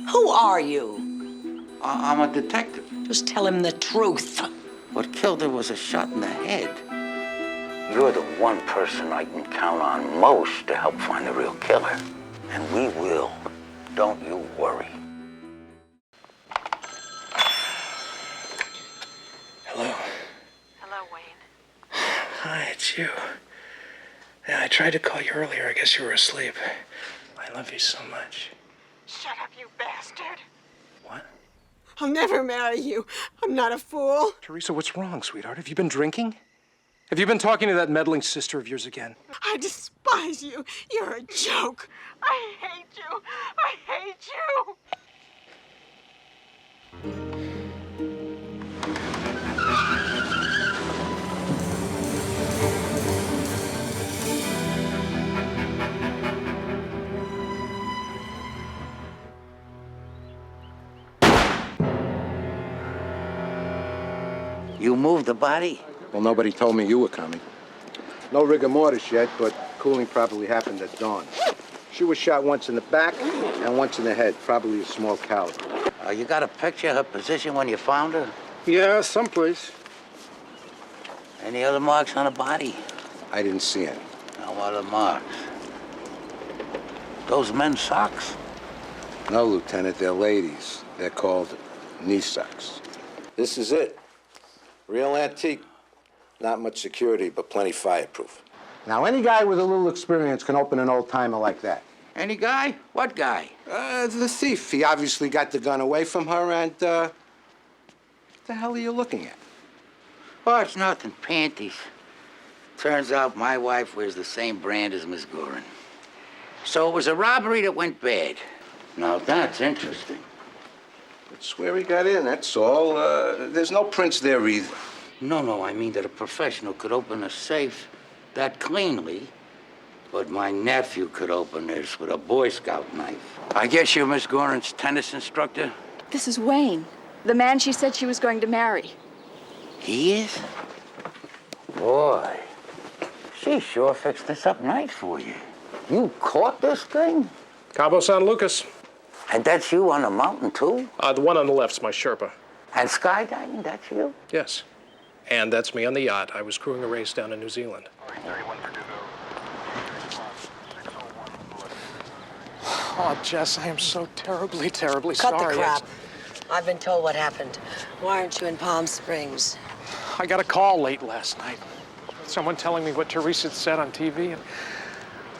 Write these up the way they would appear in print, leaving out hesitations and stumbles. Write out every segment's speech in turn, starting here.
Who are you? I'm a detective. Just tell him the truth. What killed her was a shot in the head. You're the one person I can count on most to help find the real killer. And we will. Don't you worry. Hello. Hello, Wayne. Hi, it's you. Yeah, I tried to call you earlier. I guess you were asleep. I love you so much. Shut up, you bastard. What? I'll never marry you. I'm not a fool. Teresa, what's wrong, sweetheart? Have you been drinking? Have you been talking to that meddling sister of yours again? I despise you. You're a joke. I hate you. I hate you. You moved the body? Well, nobody told me you were coming. No rigor mortis yet, but cooling probably happened at dawn. She was shot once in the back and once in the head, probably a small caliber. You got a picture of her position when you found her? Yeah, someplace. Any other marks on the body? I didn't see any. No other marks. Those men's socks? No, Lieutenant, they're ladies. They're called knee socks. This is it. Real antique. Not much security, but plenty fireproof. Now, any guy with a little experience can open an old-timer like that. Any guy? What guy? The thief. He obviously got the gun away from her, and, what the hell are you looking at? Oh, it's nothing. Panties. Turns out my wife wears the same brand as Miss Gorin. So it was a robbery that went bad. Now, that's interesting. That's where he got in, that's all. There's no prints there either. No, I mean that a professional could open a safe that cleanly, but my nephew could open this with a Boy Scout knife. I guess you're Miss Gorin's tennis instructor? This is Wayne, the man she said she was going to marry. He is? Boy, she sure fixed this up nice for you. You caught this thing? Cabo San Lucas. And that's you on the mountain, too? The one on the left's my Sherpa. And skydiving, that's you? Yes. And that's me on the yacht. I was crewing a race down in New Zealand. Oh, Jess, I am so terribly, terribly Cut sorry. the crap. I've been told what happened. Why aren't you in Palm Springs? I got a call late last night. Someone telling me what Teresa said on TV, and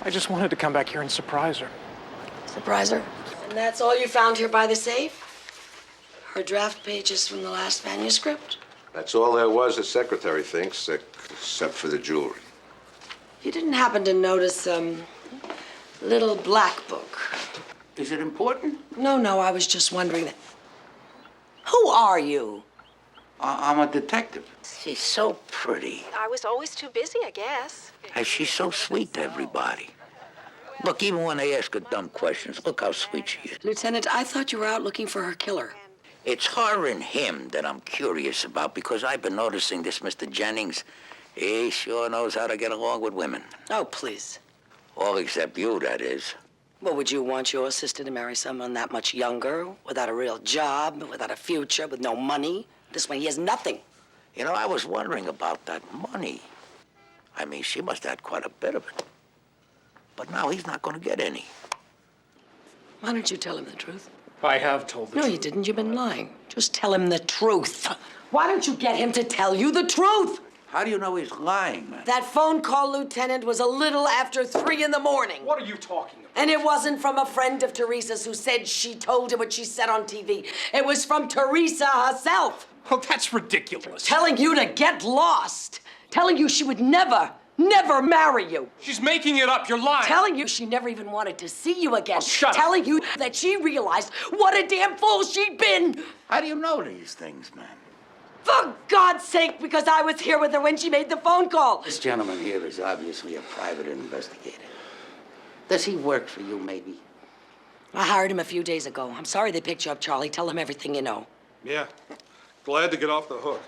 I just wanted to come back here and surprise her. Surprise her? And that's all you found here by the safe? Her draft pages from the last manuscript? That's all there was, the secretary thinks, except for the jewelry. You didn't happen to notice, little black book? Is it important? No, I was just wondering that. Who are you? I'm a detective. She's so pretty. I was always too busy, I guess. And she's so sweet to everybody. Look, even when they ask her dumb questions, look how sweet she is. Lieutenant, I thought you were out looking for her killer. It's her and him that I'm curious about because I've been noticing this Mr. Jennings. He sure knows how to get along with women. Oh, please. All except you, that is. Well, would you want your sister to marry someone that much younger, without a real job, without a future, with no money? This way he has nothing. You know, I was wondering about that money. I mean, she must have had quite a bit of it. But now he's not going to get any. Why don't you tell him the truth? I have told the No, truth. you didn't. You've been lying. Just tell him the truth. Why don't you get him to tell you the truth? How do you know he's lying, man? That phone call, Lieutenant, was a little after 3 in the morning. What are you talking about? And it wasn't from a friend of Teresa's who said she told him what she said on TV. It was from Teresa herself. Oh, that's ridiculous. Telling you to get lost. Telling you she would never marry you. She's making it up. You're lying. Telling you she never even wanted to see you again. Oh, shut up. Telling you that she realized what a damn fool she'd been. How do you know these things, man? For God's sake, because I was here with her when she made the phone call. This gentleman here is obviously a private investigator. Does he work for you, maybe? I hired him a few days ago. I'm sorry they picked you up, Charlie. Tell him everything you know. Yeah, glad to get off the hook.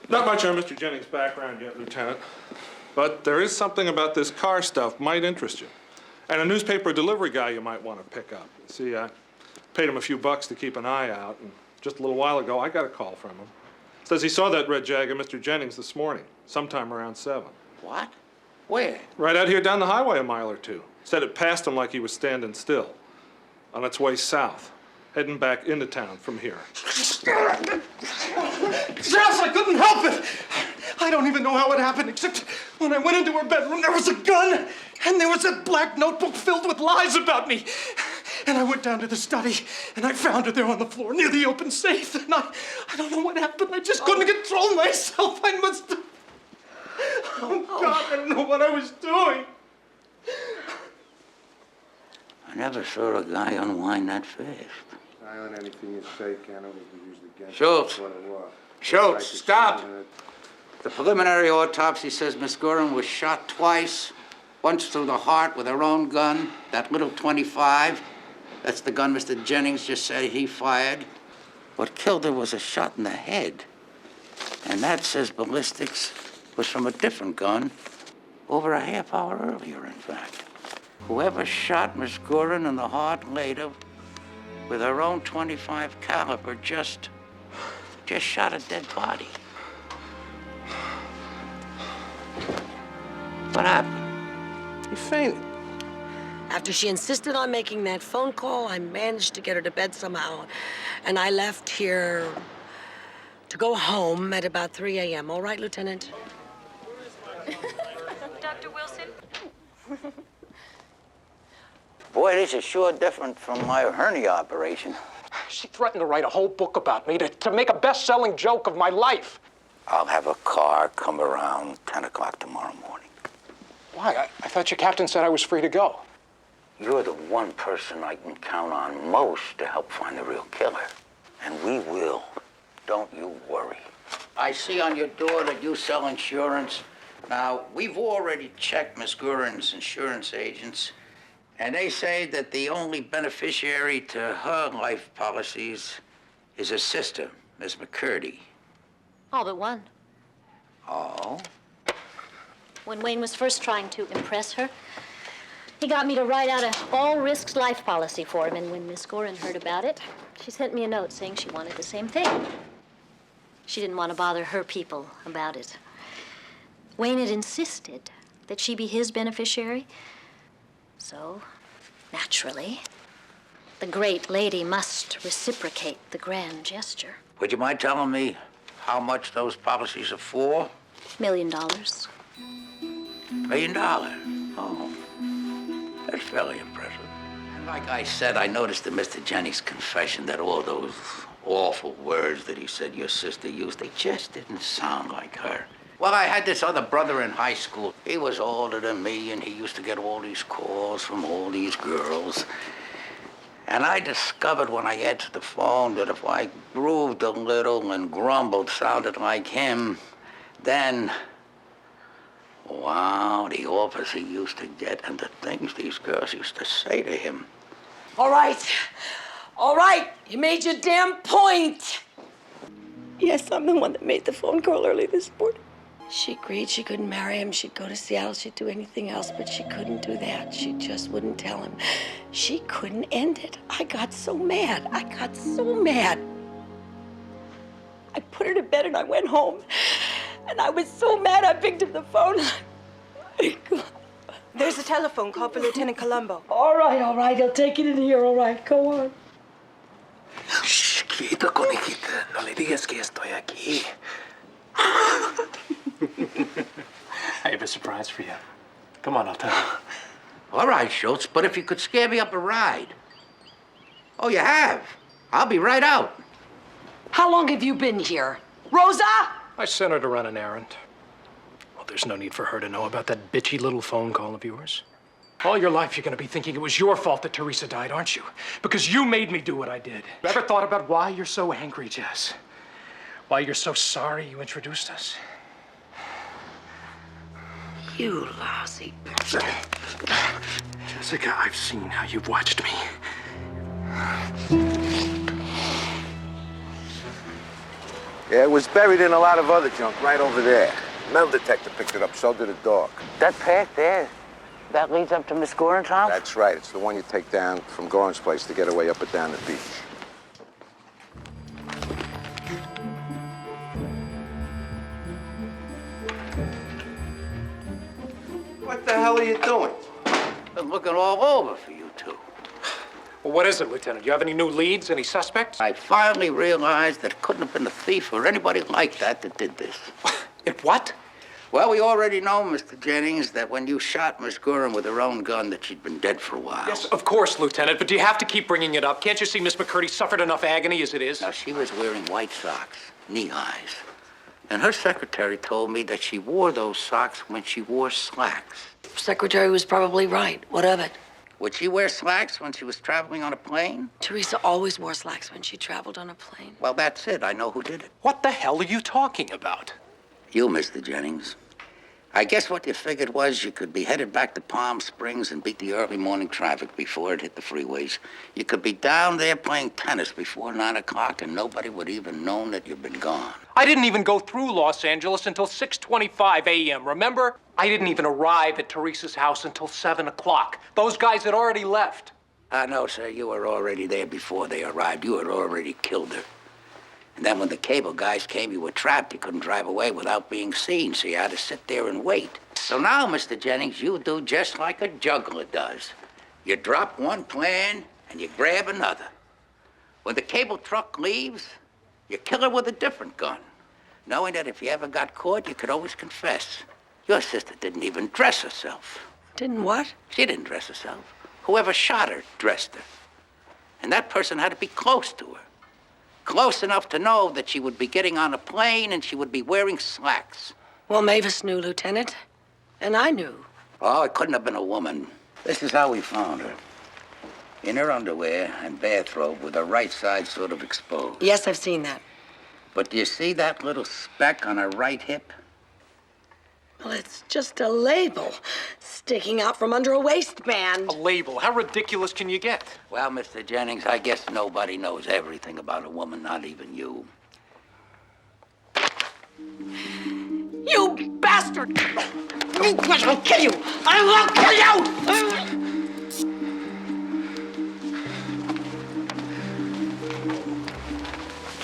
Not much on Mr. Jennings' background yet, Lieutenant. But there is something about this car stuff might interest you. And a newspaper delivery guy you might want to pick up. See, Paid him a few bucks to keep an eye out, and just a little while ago, I got a call from him. Says he saw that red Jag of Mr. Jennings this morning, sometime around 7. What? Where? Right out here down the highway a mile or two. Said it passed him like he was standing still. On its way south, heading back into town from here. Jess, I couldn't help it. I don't even know how it happened, except when I went into her bedroom, there was a gun, and there was a black notebook filled with lies about me. And I went down to the study, and I found her there on the floor near the open safe. And I don't know what happened. I just couldn't control myself. I must have... Oh, God, I don't know what I was doing. I never saw a guy unwind that fast. I own anything you say, Ken. It was used against Schultz. what it was. Schultz, stop! The preliminary autopsy says Miss Gorin was shot twice. Once through the heart with her own gun, that little .25. That's the gun Mr. Jennings just said he fired. What killed her was a shot in the head. And that, says ballistics, was from a different gun, over a half hour earlier, in fact. Whoever shot Miss Gorin in the heart later with her own .25 caliber just shot a dead body. What happened? He fainted. After she insisted on making that phone call, I managed to get her to bed somehow. And I left here to go home at about 3 a.m. All right, Lieutenant? Dr. Wilson? Boy, this is sure different from my hernia operation. She threatened to write a whole book about me, to make a best-selling joke of my life. I'll have a car come around 10 o'clock tomorrow morning. Why? I thought your captain said I was free to go. You're the one person I can count on most to help find the real killer. And we will. Don't you worry. I see on your door that you sell insurance. Now, we've already checked Miss Gorin's insurance agents, and they say that the only beneficiary to her life policies is her sister, Miss McCurdy. All but one. Oh? When Wayne was first trying to impress her, he got me to write out an all-risks life policy for him, and when Miss Gorin heard about it, she sent me a note saying she wanted the same thing. She didn't want to bother her people about it. Wayne had insisted that she be his beneficiary, so, naturally, the great lady must reciprocate the grand gesture. Would you mind telling me how much those policies are for? $1 million. $1 million? Oh, that's fairly impressive. And like I said, I noticed in Mr. Jennings' confession that all those awful words that he said your sister used, they just didn't sound like her. Well, I had this other brother in high school. He was older than me, and he used to get all these calls from all these girls. And I discovered when I answered the phone that if I grooved a little and grumbled, sounded like him, then, wow, the offers he used to get and the things these girls used to say to him. All right. All right. You made your damn point. Yes, I'm the one that made the phone call early this morning. She agreed she couldn't marry him. She'd go to Seattle. She'd do anything else, but she couldn't do that. She just wouldn't tell him. She couldn't end it. I got so mad. I put her to bed and I went home. And I was so mad I picked up the phone. There's a telephone call for Lieutenant Columbo. All right. He'll take it in here. All right, go on. Shh, quieto, conejita. No le digas que estoy aquí. I have a surprise for you. Come on, I'll tell you. All right, Schultz, but if you could scare me up a ride. Oh, you have? I'll be right out. How long have you been here? Rosa? I sent her to run an errand. Well, there's no need for her to know about that bitchy little phone call of yours. All your life, you're going to be thinking it was your fault that Teresa died, aren't you? Because you made me do what I did. Ever thought about why you're so angry, Jess? Why you're so sorry you introduced us? You lousy bastard. Jessica, I've seen how you've watched me. Yeah, it was buried in a lot of other junk right over there. Metal detector picked it up, so did a dog. That pack there, That leads up to Miss Gorin's house? That's right. It's the one you take down from Gorin's place to get away up and down the beach. What the hell are you doing? Been looking all over for you two. Well, what is it, Lieutenant? Do you have any new leads, any suspects? I finally realized that it couldn't have been a thief or anybody like that did this. It what? Well, we already know, Mr. Jennings, that when you shot Miss Gorin with her own gun, that she'd been dead for a while. Yes, of course, Lieutenant, but do you have to keep bringing it up? Can't you see Miss McCurdy suffered enough agony as it is? Now, she was wearing white socks, knee-highs. And her secretary told me that she wore those socks when she wore slacks. Secretary was probably right. What of it? Would she wear slacks when she was traveling on a plane? Teresa always wore slacks when she traveled on a plane. Well, that's it. I know who did it. What the hell are you talking about? You, Mr. Jennings. I guess what you figured was you could be headed back to Palm Springs and beat the early morning traffic before it hit the freeways. You could be down there playing tennis before 9 o'clock and nobody would even know that you'd been gone. I didn't even go through Los Angeles until 6:25 a.m., remember? I didn't even arrive at Teresa's house until 7 o'clock. Those guys had already left. I know, sir. You were already there before they arrived. You had already killed her. And then when the cable guys came, you were trapped. You couldn't drive away without being seen, so you had to sit there and wait. So now, Mr. Jennings, you do just like a juggler does. You drop one plan and you grab another. When the cable truck leaves, you kill her with a different gun, knowing that if you ever got caught, you could always confess. Your sister didn't even dress herself. Didn't what? She didn't dress herself. Whoever shot her dressed her. And that person had to be close to her. Close enough to know that she would be getting on a plane and she would be wearing slacks. Well, Mavis knew, Lieutenant. And I knew. Oh, it couldn't have been a woman. This is how we found her. In her underwear and bathrobe with her right side sort of exposed. Yes, I've seen that. But do you see that little speck on her right hip? Well, it's just a label sticking out from under a waistband. A label? How ridiculous can you get? Well, Mr. Jennings, I guess nobody knows everything about a woman, not even you. You bastard! I'll kill you! I will kill you!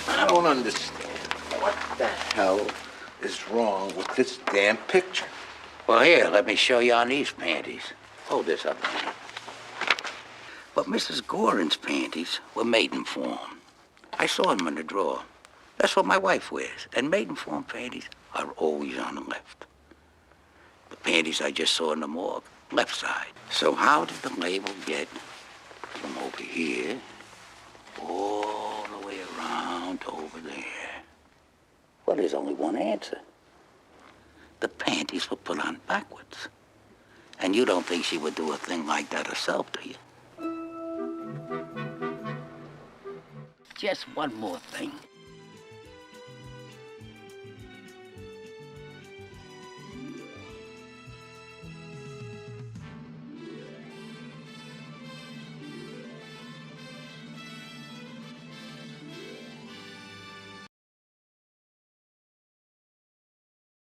I don't understand. What the hell is wrong with this damn picture? Well, here, let me show you on these panties. Hold this up a minute. But Mrs. Gorin's panties were maiden form. I saw them in the drawer. That's what my wife wears. And maiden form panties are always on the left. The panties I just saw in the morgue, left side. So how did the label get from over here all the way around to over there? Well, there's only one answer. The panties were put on backwards. And you don't think she would do a thing like that herself, do you? Just one more thing.